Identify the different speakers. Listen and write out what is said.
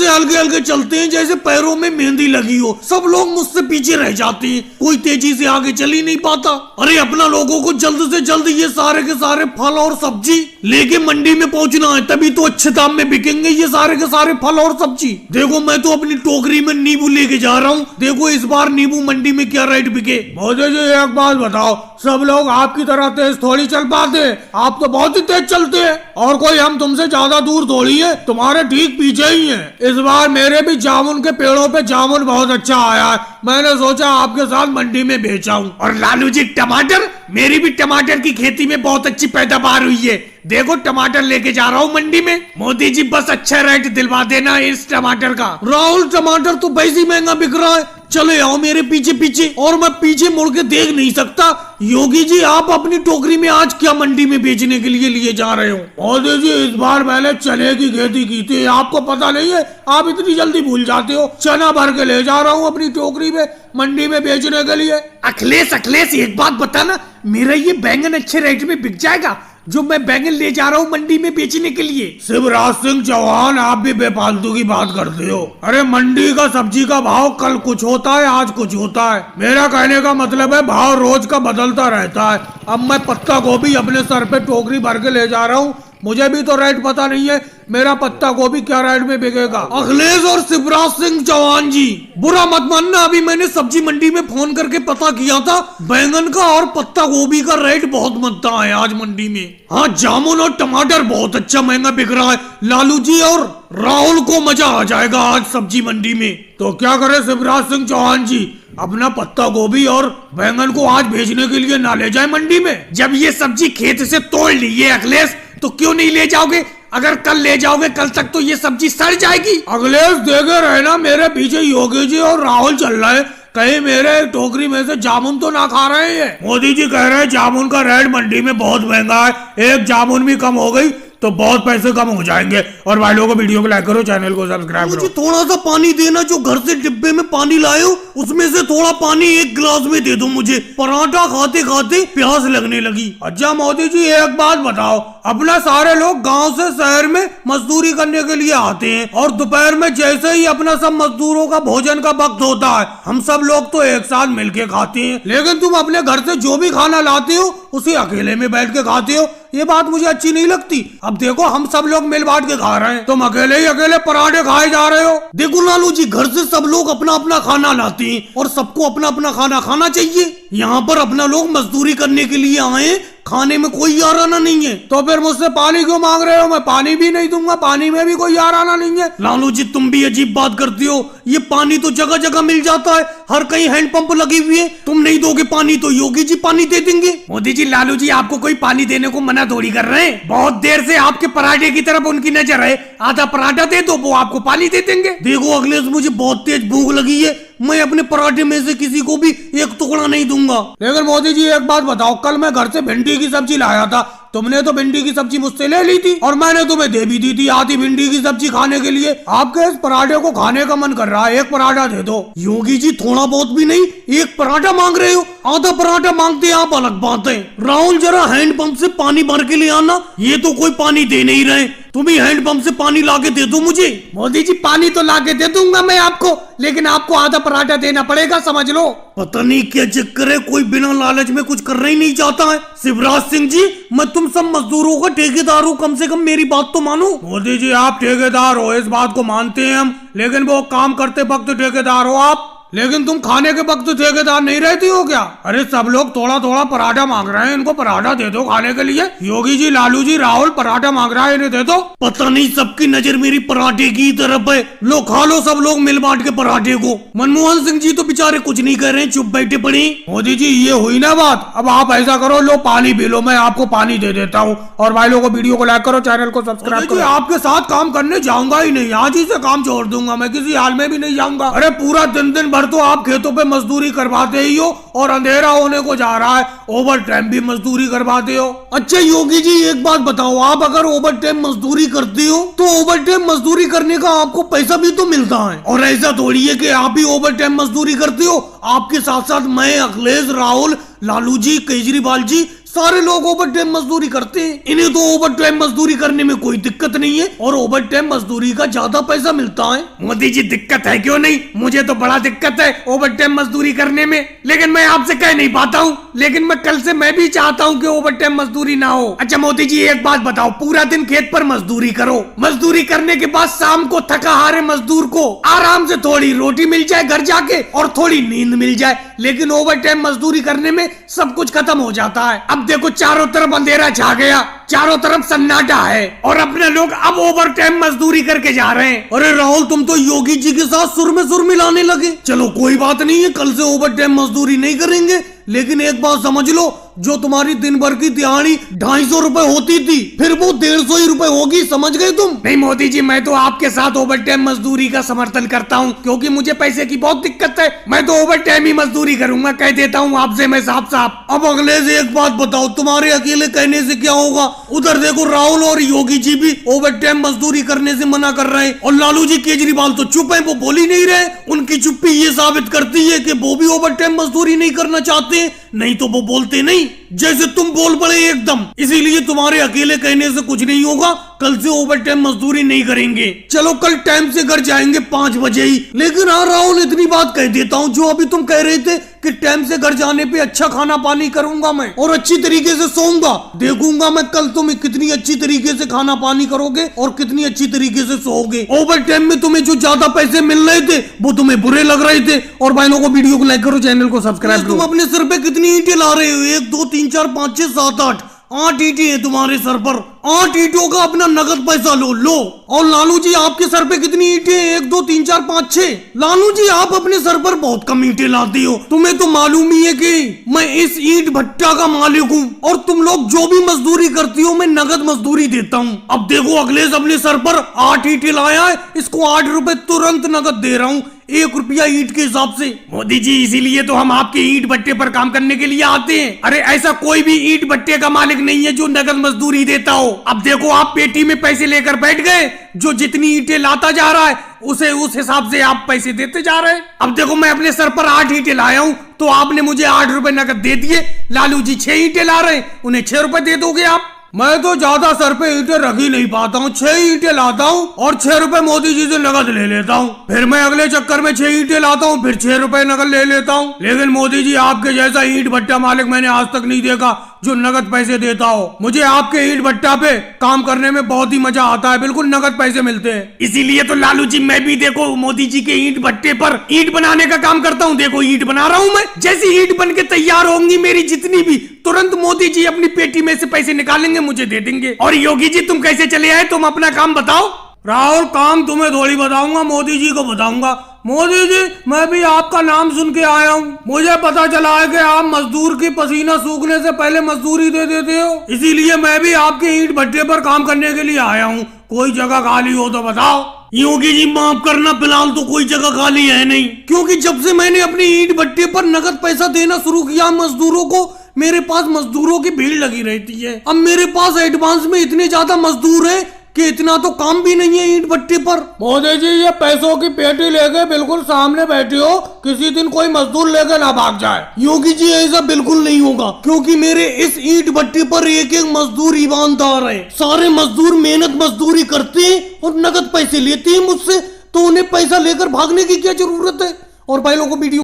Speaker 1: ऐसे हल्के हल्के चलते हैं जैसे पैरों में मेहंदी लगी हो। सब लोग मुझसे पीछे रह जाते हैं, कोई तेजी से आगे चल ही नहीं पाता। अरे अपना लोगों को जल्द से जल्द ये सारे के सारे फल और सब्जी लेके मंडी में पहुंचना है, तभी तो अच्छे दाम में बिकेंगे ये सारे के सारे फल और सब्जी। देखो मैं तो अपनी टोकरी में नींबू लेके जा रहा हूँ, देखो इस बार नींबू मंडी में क्या रेट बिके। मोदी जी एक बात बताओ, सब लोग आपकी तरह तेज थोड़ी चल पाते, आप तो बहुत ही तेज चलते हैं और कोई हम तुमसे ज्यादा दूर थोड़ी है, तुम्हारे ठीक पीछे ही है। इस बार मेरे भी जामुन के पेड़ों पे जामुन बहुत अच्छा आया है, मैंने सोचा आपके साथ मंडी में बेचाऊं। और लालू जी टमाटर, मेरी भी टमाटर की खेती में बहुत अच्छी पैदावार हुई है, देखो टमाटर लेके जा रहा हूँ मंडी में। मोदी जी बस अच्छा रेट दिलवा देना इस टमाटर का। राहुल टमाटर तो वैसे ही महंगा बिक रहा है, चले आओ मेरे पीछे पीछे, और मैं पीछे मुड़ के देख नहीं सकता। योगी जी आप अपनी टोकरी में आज क्या मंडी में बेचने के लिए जा रहे हो? मोदी जी इस बार मैंने चने की खेती की थी, आपको पता नहीं है, आप इतनी जल्दी भूल जाते हो। चना भर के ले जा रहा हूँ अपनी टोकरी में मंडी में बेचने के लिए। अखिलेश एक बात बताना, मेरा ये बैंगन अच्छे रेट में बिक जाएगा जो मैं बैंगन ले जा रहा हूँ मंडी में बेचने के लिए? शिवराज सिंह चौहान आप भी बेफालतू की बात करते हो। अरे मंडी का सब्जी का भाव कल कुछ होता है, आज कुछ होता है। मेरा कहने का मतलब है भाव रोज का बदलता रहता है। अब मैं पत्ता गोभी अपने सर पे टोकरी भर के ले जा रहा हूँ, मुझे भी तो रेट पता नहीं है मेरा पत्ता गोभी क्या रेट में बिकेगा। अखिलेश और शिवराज सिंह चौहान जी बुरा मत मानना, अभी मैंने सब्जी मंडी में फोन करके पता किया था, बैंगन का और पत्ता गोभी का रेट बहुत महंगा है आज मंडी में। हाँ जामुन और टमाटर बहुत अच्छा महंगा बिक रहा है। लालू जी और राहुल को मजा आ जाएगा आज सब्जी मंडी में। तो क्या करे शिवराज सिंह चौहान जी, अपना पत्ता गोभी और बैंगन को आज भेजने के लिए ना ले जाए मंडी में? जब ये सब्जी खेत से तोड़ ली है अखिलेश, तो क्यों नहीं ले जाओगे? अगर कल ले जाओगे कल तक तो ये सब्जी सड़ जाएगी। अखिलेश देखे रहना, मेरे पीछे योगी जी और राहुल चल रहे हैं, कहीं मेरे टोकरी में से जामुन तो ना खा रहे हैं। मोदी जी कह रहे हैं जामुन का रेट मंडी में बहुत महंगा है, एक जामुन भी कम हो गई तो बहुत पैसे कम हो जाएंगे। और भाई लोगों को वीडियो को लाइक करो, चैनल को सब्सक्राइब करो। थोड़ा सा पानी देना, जो घर से डिब्बे में पानी लाए हो उसमें से थोड़ा पानी एक गिलास में दे दो मुझे, पराठा खाते खाते प्यास लगने लगी। अच्छा मोदी जी एक बात बताओ, अपना सारे लोग गांव से शहर में मजदूरी करने के लिए आते हैं और दोपहर में जैसे ही अपना सब मजदूरों का भोजन का वक्त होता है हम सब लोग तो एक साथ मिलके खाते हैं, लेकिन तुम अपने घर से जो भी खाना लाते हो उसे अकेले में बैठ के खाते हो, ये बात मुझे अच्छी नहीं लगती। अब देखो हम सब लोग मिल बांट के खा रहे हैं, तुम अकेले ही अकेले पराठे खाए जा रहे हो। देखो लालू जी घर से सब लोग अपना अपना खाना लाते हैं और सबको अपना अपना खाना खाना चाहिए। यहाँ पर अपना लोग मजदूरी करने के लिए आए, खाने में कोई याराना नहीं है, तो फिर मुझसे पानी क्यों मांग रहे हो? मैं पानी भी नहीं दूंगा, पानी में भी कोई याराना नहीं है। लालू जी तुम भी अजीब बात करती हो, ये पानी तो जगह जगह मिल जाता है, हर कहीं हैंडपंप लगी हुई है, तुम नहीं दोगे पानी तो योगी जी पानी दे देंगे। मोदी जी लालू जी आपको कोई पानी देने को मना थोड़ी कर रहे हैं, बहुत देर से आपके पराठे की तरफ उनकी नजर है, आधा पराठा दे दो वो आपको पानी दे देंगे। देखो अखिलेश मुझे बहुत तेज भूख लगी है, मैं अपने पराठे में से किसी को भी एक टुकड़ा नहीं दूंगा। लेकिन मोदी जी एक बात बताओ, कल मैं घर से भिंडी की सब्जी लाया था, तुमने तो भिंडी की सब्जी मुझसे ले ली थी और मैंने तुम्हें दे भी दी थी आधी भिंडी की सब्जी खाने के लिए। आपके इस पराठे को खाने का मन कर रहा है, एक पराठा दे दो। योगी जी थोड़ा बहुत भी नहीं, एक पराठा मांग रहे हो, आधा पराठा मांगते हैं आप, अलग बात है। राहुल जरा हैंडपंप से पानी भर के ले आना, ये तो कोई पानी दे नहीं रहे, तुम ही हैंडपंप से पानी लाके दे दो मुझे। मोदी जी पानी तो लाके दे दूंगा मैं आपको, लेकिन आपको आधा पराठा देना पड़ेगा, समझ लो। पता नहीं क्या चक्कर है, कोई बिना लालच में कुछ करना ही नहीं चाहता है। शिवराज सिंह जी मैं तुम सब मजदूरों का ठेकेदार हूँ, कम से कम मेरी बात तो मानो। मोदी जी आप ठेकेदार हो, इस बात को मानते हैं हम, लेकिन वो काम करते वक्त ठेकेदार हो आप, लेकिन तुम खाने के वक्त ठेकेदार नहीं रहती हो क्या? अरे सब लोग थोड़ा थोड़ा पराठा मांग रहे हैं, इनको पराठा दे दो खाने के लिए। योगी जी लालू जी राहुल पराठा मांग रहा है, इन्हें दे दो। पता नहीं सबकी नजर मेरी पराठे की तरफ है, लो खा लो सब लोग मिल बांट के पराठे को। मनमोहन सिंह जी तो बेचारे कुछ नहीं कर रहे हैं, चुप बैठे पड़े। मोदी जी ये हुई ना बात, अब आप ऐसा करो, लो पानी पी लो, मैं आपको पानी दे देता हूँ। और भाई लोगों को वीडियो को लाइक करो, चैनल को सब्सक्राइब करो। आपके साथ काम करने जाऊंगा ही नहीं, आज ही से काम छोड़ दूंगा, मैं किसी हाल में भी नहीं जाऊंगा। अरे पूरा दिन दिन भर तो आप खेतों पे मजदूरी करवाते ही हो और अंधेरा होने को जा रहा है, ओवर टाइम भी मजदूरी करवाते हो। अच्छा योगी जी एक बात बताओ, आप अगर ओवर टाइम मजदूरी करते हो तो ओवर टाइम मजदूरी करने का आपको पैसा भी तो मिलता है, और ऐसा थोड़ी है कि आप ही ओवर टाइम मजदूरी करते हो, आपके साथ साथ मैं, अखिलेश, राहुल, लालू जी, केजरीवाल जी सारे लोग ओवर टाइम मजदूरी करते हैं, इन्हें तो ओवर टाइम मजदूरी करने में कोई दिक्कत नहीं है और ओवर टाइम मजदूरी का ज्यादा पैसा मिलता है। मोदी जी दिक्कत है क्यों नहीं, मुझे तो बड़ा दिक्कत है ओवर टाइम मजदूरी करने में, लेकिन मैं आपसे कह नहीं पाता हूँ। लेकिन मैं कल से मैं भी चाहता हूँ कि ओवर टाइम मजदूरी ना हो। अच्छा मोदी जी एक बात बताओ, पूरा दिन खेत पर मजदूरी करो, मजदूरी करने के बाद शाम को थका हारे मजदूर को आराम से थोड़ी रोटी मिल जाए घर जाके और थोड़ी नींद मिल जाए, लेकिन ओवर टाइम मजदूरी करने में सब कुछ खत्म हो जाता है। अब देखो चारों तरफ अंधेरा छा गया, चारों तरफ सन्नाटा है और अपने लोग अब ओवर टाइम मजदूरी करके जा रहे हैं। अरे राहुल तुम तो योगी जी के साथ सुर में सुर मिलाने लगे। चलो कोई बात नहीं है, कल से ओवर टाइम मजदूरी नहीं करेंगे, लेकिन एक बात समझ लो, जो तुम्हारी दिन भर की दिहाड़ी 250 रुपए होती थी, फिर वो 150 ही रुपए होगी, समझ गए तुम? नहीं मोदी जी, मैं तो आपके साथ ओवर टाइम मजदूरी का समर्थन करता हूँ, क्योंकि मुझे पैसे की बहुत दिक्कत है। मैं तो ओवर टाइम ही मजदूरी करूंगा, कह देता हूँ आपसे मैं साफ साफ। अब अगले से एक बात बताओ, तुम्हारे अकेले कहने से क्या होगा? उधर देखो राहुल और योगी जी भी ओवर टाइम मजदूरी करने से मना कर रहे हैं और लालू जी केजरीवाल तो चुप है, वो बोल ही नहीं रहे। उनकी चुप्पी ये साबित करती है कि वो भी ओवर टाइम मजदूरी नहीं करना चाहते, नहीं तो वो बोलते नहीं, जैसे तुम बोल पड़े एकदम। इसीलिए तुम्हारे अकेले कहने से कुछ नहीं होगा, कल से ओवर टाइम मजदूरी नहीं करेंगे। चलो कल टाइम से घर जाएंगे 5 बजे ही। लेकिन हाँ राहुल, इतनी बात कह देता हूँ, जो अभी तुम कह रहे थे कि टाइम से घर जाने पे अच्छा खाना पानी करूंगा मैं और अच्छी तरीके से सोऊंगा, देखूंगा मैं कल तुम कितनी अच्छी तरीके से खाना पानी करोगे और कितनी अच्छी तरीके से सोओगे। ओवर टाइम में तुम्हें जो ज्यादा पैसे मिल रहे थे वो तुम्हें बुरे लग रहे थे। और भाइयों को वीडियो को लाइक करो, चैनल को सब्सक्राइब करो। तुम अपने सर पे कितनी ईंटें ला रहे हो? 1 2 3 4 5 6 7 8 ईंटें हैं तुम्हारे सर पर। 8 ईंटों का अपना नगद पैसा लो। और लालू जी आपके सर पे कितनी ईंटें? 1 2 3 4 5 6। लालू जी आप अपने सर पर बहुत कम ईंटें लाती हो, तुम्हें तो मालूम ही है कि मैं इस ईंट भट्टा का मालिक हूँ और तुम लोग जो भी मजदूरी करती हो मैं नगद मजदूरी देता हूँ। अब देखो अखिलेश अपने सर पर 8 ईंटें लाया है, इसको 8 रुपए तुरंत नगद दे रहा हूँ, 1 रुपया ईंट के हिसाब से। मोदी जी इसीलिए तो हम आपके ईंट भट्टे पर काम करने के लिए आते हैं। अरे ऐसा कोई भी ईंट भट्टे का मालिक नहीं है जो नगद मजदूरी देता हो। अब देखो आप पेटी में पैसे लेकर बैठ गए, जो जितनी ईंटें लाता जा रहा है उसे उस हिसाब से आप पैसे देते जा रहे हैं। अब देखो मैं अपने सर पर 8 ईंटें लाया हूँ तो आपने मुझे 8 रुपए नगद दे दिए। लालू जी 6 ईंटें ला रहे हैं, उन्हें 6 रुपए दे दोगे आप? मैं तो ज्यादा सर पे ईंटें रख ही नहीं पाता हूँ, 6 ईंटें लाता हूँ और 6 रुपए मोदी जी से नगद ले लेता हूँ। फिर मैं अगले चक्कर में 6 ईंटें लाता हूँ, फिर 6 रुपए नगद ले लेता हूँ। लेकिन मोदी जी आपके जैसा ईंट भट्टा मालिक मैंने आज तक नहीं देखा जो नगद पैसे देता हो। मुझे आपके ईंट भट्टा पे काम करने में बहुत ही मजा आता है, बिल्कुल नगद पैसे मिलते हैं। इसीलिए तो लालू जी मैं भी देखो मोदी जी के ईंट भट्टे पर ईंट बनाने का काम करता हूँ। देखो ईंट बना रहा हूँ मैं, जैसी ईंट बन के तैयार होंगी मेरी जितनी भी, तुरंत मोदी जी अपनी पेटी में से पैसे निकालेंगे, मुझे दे देंगे। और योगी जी तुम कैसे चले आए, तुम अपना काम बताओ। राहुल काम तुम्हें थोड़ी बताऊंगा, मोदी जी को बताऊंगा। मोदी जी मैं भी आपका नाम सुन के आया हूँ, मुझे पता चला है कि आप मजदूर की पसीना सूखने से पहले मजदूरी दे देते हो, इसीलिए मैं भी आपके ईंट भट्टे पर काम करने के लिए आया हूँ। कोई जगह खाली हो तो बताओ। योगी जी माफ करना, फिलहाल तो कोई जगह खाली है नहीं, क्योंकि जब से मैंने अपने ईंट भट्टे पर नगद पैसा देना शुरू किया मजदूरों को, मेरे पास मजदूरों की भीड़ लगी रहती है। अब मेरे पास एडवांस में इतने ज्यादा मजदूर हैं कि इतना तो काम भी नहीं है ईंट भट्टे पर। मोदी जी ये पैसों की पेटी लेके बिल्कुल सामने बैठे हो, किसी दिन कोई मजदूर लेकर ना भाग जाए। योगी जी ऐसा बिल्कुल नहीं होगा, क्योंकि मेरे इस ईंट भट्टे पर एक एक मजदूर ईमानदार है। सारे मजदूर मेहनत मजदूरी करते हैं और नगद पैसे लेते हैं मुझसे, तो उन्हें पैसा लेकर भागने की क्या जरूरत है। और भाई लोगों को वीडियो